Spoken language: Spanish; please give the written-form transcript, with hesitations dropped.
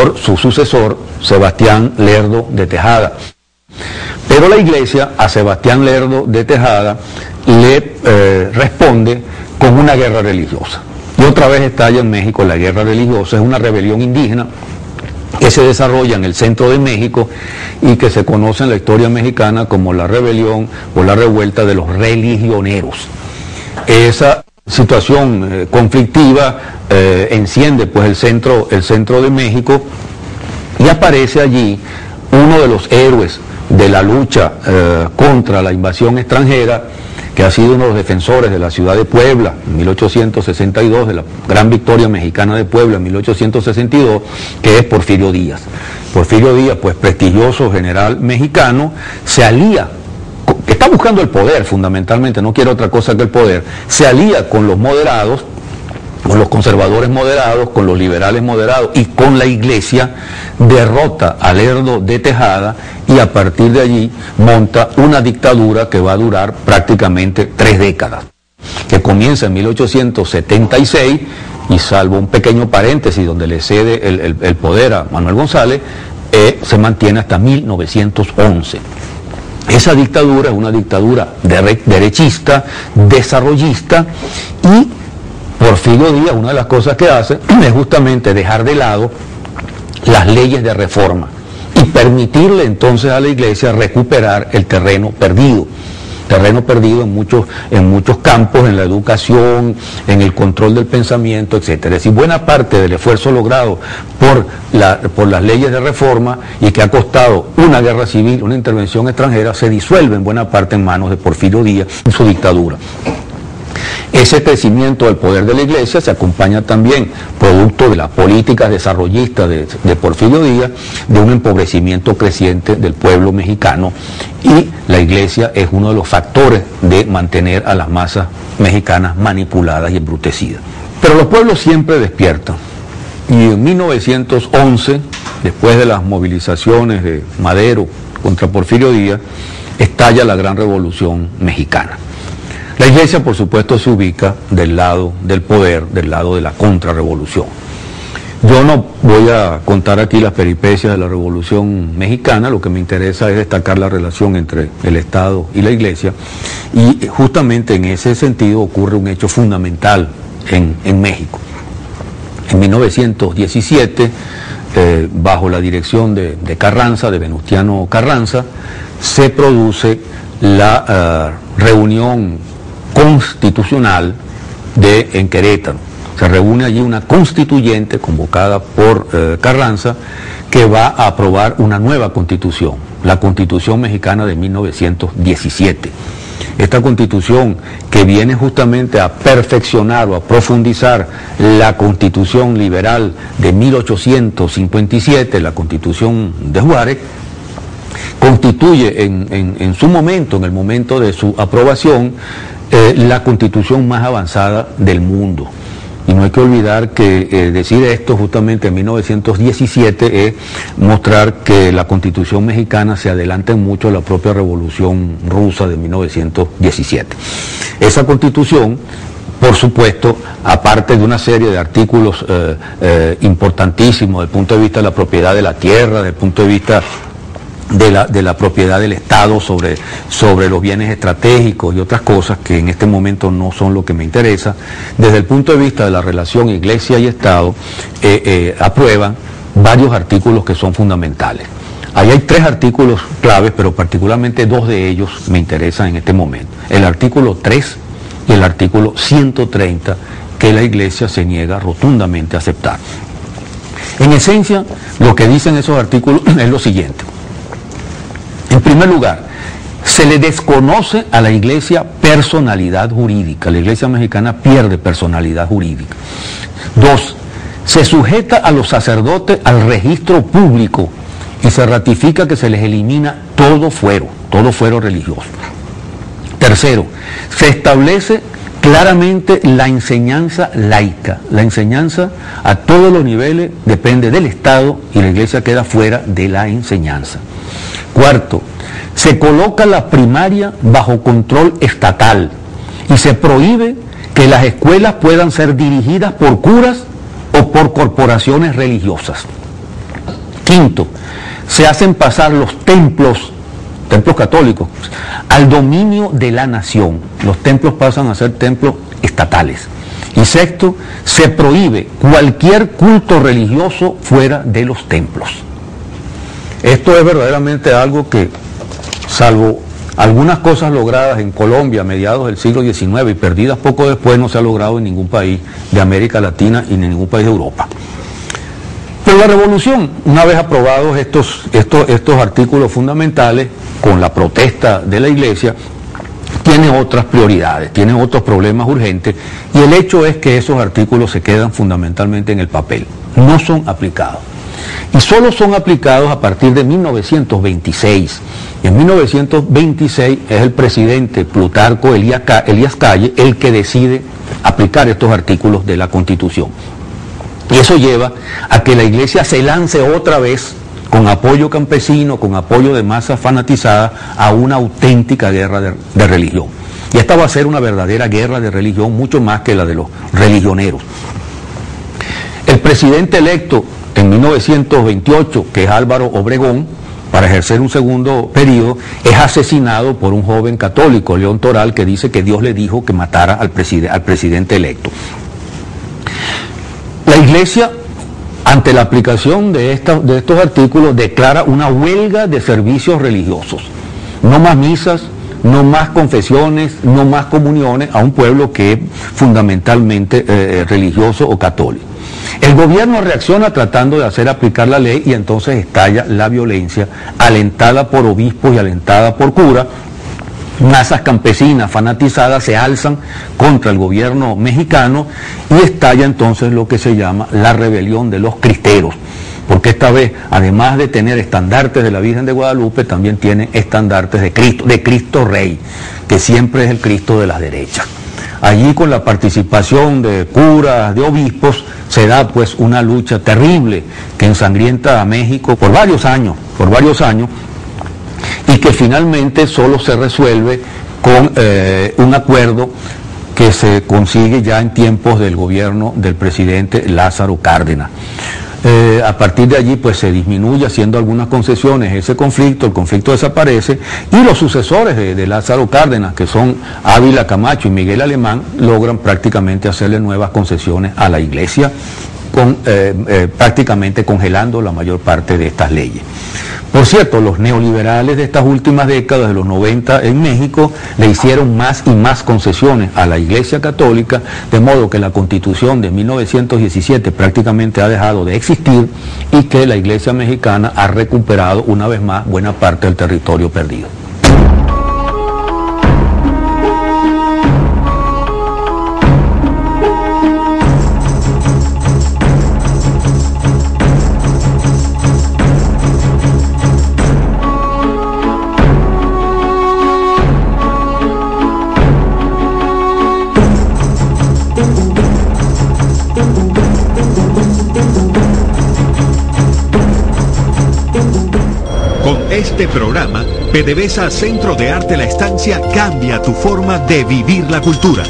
por su sucesor, Sebastián Lerdo de Tejada. Pero la Iglesia a Sebastián Lerdo de Tejada le responde con una guerra religiosa. Y otra vez estalla en México la guerra religiosa. Es una rebelión indígena que se desarrolla en el centro de México y que se conoce en la historia mexicana como la rebelión o la revuelta de los religioneros. Esa situación conflictiva enciende pues el centro de México, y aparece allí uno de los héroes de la lucha contra la invasión extranjera, que ha sido uno de los defensores de la ciudad de Puebla en 1862, de la gran victoria mexicana de Puebla en 1862, que es Porfirio Díaz. Porfirio Díaz, pues prestigioso general mexicano, se alía, que está buscando el poder fundamentalmente, no quiere otra cosa que el poder, se alía con los moderados, con los conservadores moderados, con los liberales moderados y con la Iglesia, derrota a Lerdo de Tejada y a partir de allí monta una dictadura que va a durar prácticamente 3 décadas, que comienza en 1876 y, salvo un pequeño paréntesis donde le cede el poder a Manuel González, se mantiene hasta 1911. Esa dictadura es una dictadura derechista, desarrollista, y Porfirio Díaz, una de las cosas que hace es justamente dejar de lado las leyes de reforma y permitirle entonces a la Iglesia recuperar el terreno perdido en muchos campos, en la educación, en el control del pensamiento, etc. Es decir, buena parte del esfuerzo logrado por las leyes de reforma, y que ha costado una guerra civil, una intervención extranjera, se disuelve en buena parte en manos de Porfirio Díaz y su dictadura. Ese crecimiento del poder de la Iglesia se acompaña también, producto de las políticas desarrollistas de Porfirio Díaz, de un empobrecimiento creciente del pueblo mexicano, y la Iglesia es uno de los factores de mantener a las masas mexicanas manipuladas y embrutecidas. Pero los pueblos siempre despiertan, y en 1911, después de las movilizaciones de Madero contra Porfirio Díaz, estalla la Gran Revolución Mexicana. La Iglesia, por supuesto, se ubica del lado del poder, del lado de la contrarrevolución. Yo no voy a contar aquí las peripecias de la Revolución Mexicana, lo que me interesa es destacar la relación entre el Estado y la Iglesia, y justamente en ese sentido ocurre un hecho fundamental en México. En 1917, bajo la dirección de Carranza, de Venustiano Carranza, se produce la reunión constitucional en Querétaro. Se reúne allí una constituyente convocada por Carranza, que va a aprobar una nueva constitución, la Constitución Mexicana de 1917. Esta constitución, que viene justamente a perfeccionar o a profundizar la Constitución liberal de 1857, la Constitución de Juárez, constituye en su momento, en el momento de su aprobación, la constitución más avanzada del mundo. Y no hay que olvidar que decir esto justamente en 1917 es mostrar que la Constitución mexicana se adelanta mucho a la propia Revolución Rusa de 1917. Esa Constitución, por supuesto, aparte de una serie de artículos importantísimos desde el punto de vista de la propiedad de la tierra, desde el punto de vista de la propiedad del Estado sobre los bienes estratégicos y otras cosas que en este momento no son lo que me interesa, desde el punto de vista de la relación Iglesia y Estado, aprueban varios artículos que son fundamentales. Ahí hay 3 artículos claves, pero particularmente 2 de ellos me interesan en este momento. El artículo 3 y el artículo 130, que la Iglesia se niega rotundamente a aceptar. En esencia, lo que dicen esos artículos es lo siguiente. En primer lugar, se le desconoce a la Iglesia personalidad jurídica. La Iglesia mexicana pierde personalidad jurídica. 2, se sujeta a los sacerdotes al registro público y se ratifica que se les elimina todo fuero religioso. 3, se establece claramente la enseñanza laica. La enseñanza a todos los niveles depende del Estado y la Iglesia queda fuera de la enseñanza. 4, se coloca la primaria bajo control estatal y se prohíbe que las escuelas puedan ser dirigidas por curas o por corporaciones religiosas. Quinto, se hacen pasar los templos católicos, al dominio de la nación. Los templos pasan a ser templos estatales. Y sexto, se prohíbe cualquier culto religioso fuera de los templos. Esto es verdaderamente algo que, salvo algunas cosas logradas en Colombia a mediados del siglo XIX y perdidas poco después, no se ha logrado en ningún país de América Latina y en ningún país de Europa. Pero la revolución, una vez aprobados estos artículos fundamentales, con la protesta de la Iglesia, tiene otras prioridades, tiene otros problemas urgentes, y el hecho es que esos artículos se quedan fundamentalmente en el papel, no son aplicados. Y solo son aplicados a partir de 1926. Y en 1926 es el presidente Plutarco Elías Calle el que decide aplicar estos artículos de la Constitución. Y eso lleva a que la Iglesia se lance otra vez, con apoyo campesino, con apoyo de masas fanatizadas, a una auténtica guerra de religión. Y esta va a ser una verdadera guerra de religión, mucho más que la de los religioneros. El presidente electo en 1928, que es Álvaro Obregón, para ejercer un segundo periodo, es asesinado por un joven católico, León Toral, que dice que Dios le dijo que matara al presidente electo. La Iglesia, ante la aplicación de estos artículos, declara una huelga de servicios religiosos. No más misas, no más confesiones, no más comuniones a un pueblo que es fundamentalmente religioso o católico. El gobierno reacciona tratando de hacer aplicar la ley y entonces estalla la violencia, alentada por obispos y alentada por curas. Masas campesinas fanatizadas se alzan contra el gobierno mexicano y estalla entonces lo que se llama la rebelión de los cristeros, porque esta vez, además de tener estandartes de la Virgen de Guadalupe, también tiene estandartes de Cristo Rey, que siempre es el Cristo de las derechas. Allí, con la participación de curas, de obispos, se da pues una lucha terrible que ensangrienta a México por varios años, y que finalmente solo se resuelve con un acuerdo que se consigue ya en tiempos del gobierno del presidente Lázaro Cárdenas. A partir de allí pues se disminuye haciendo algunas concesiones ese conflicto, el conflicto desaparece y los sucesores de Lázaro Cárdenas, que son Ávila Camacho y Miguel Alemán, logran prácticamente hacerle nuevas concesiones a la Iglesia, prácticamente congelando la mayor parte de estas leyes. Por cierto, los neoliberales de estas últimas décadas, de los 90 en México, le hicieron más y más concesiones a la Iglesia Católica, de modo que la Constitución de 1917 prácticamente ha dejado de existir y que la Iglesia mexicana ha recuperado una vez más buena parte del territorio perdido. Este programa, PDVSA Centro de Arte La Estancia cambia tu forma de vivir la cultura.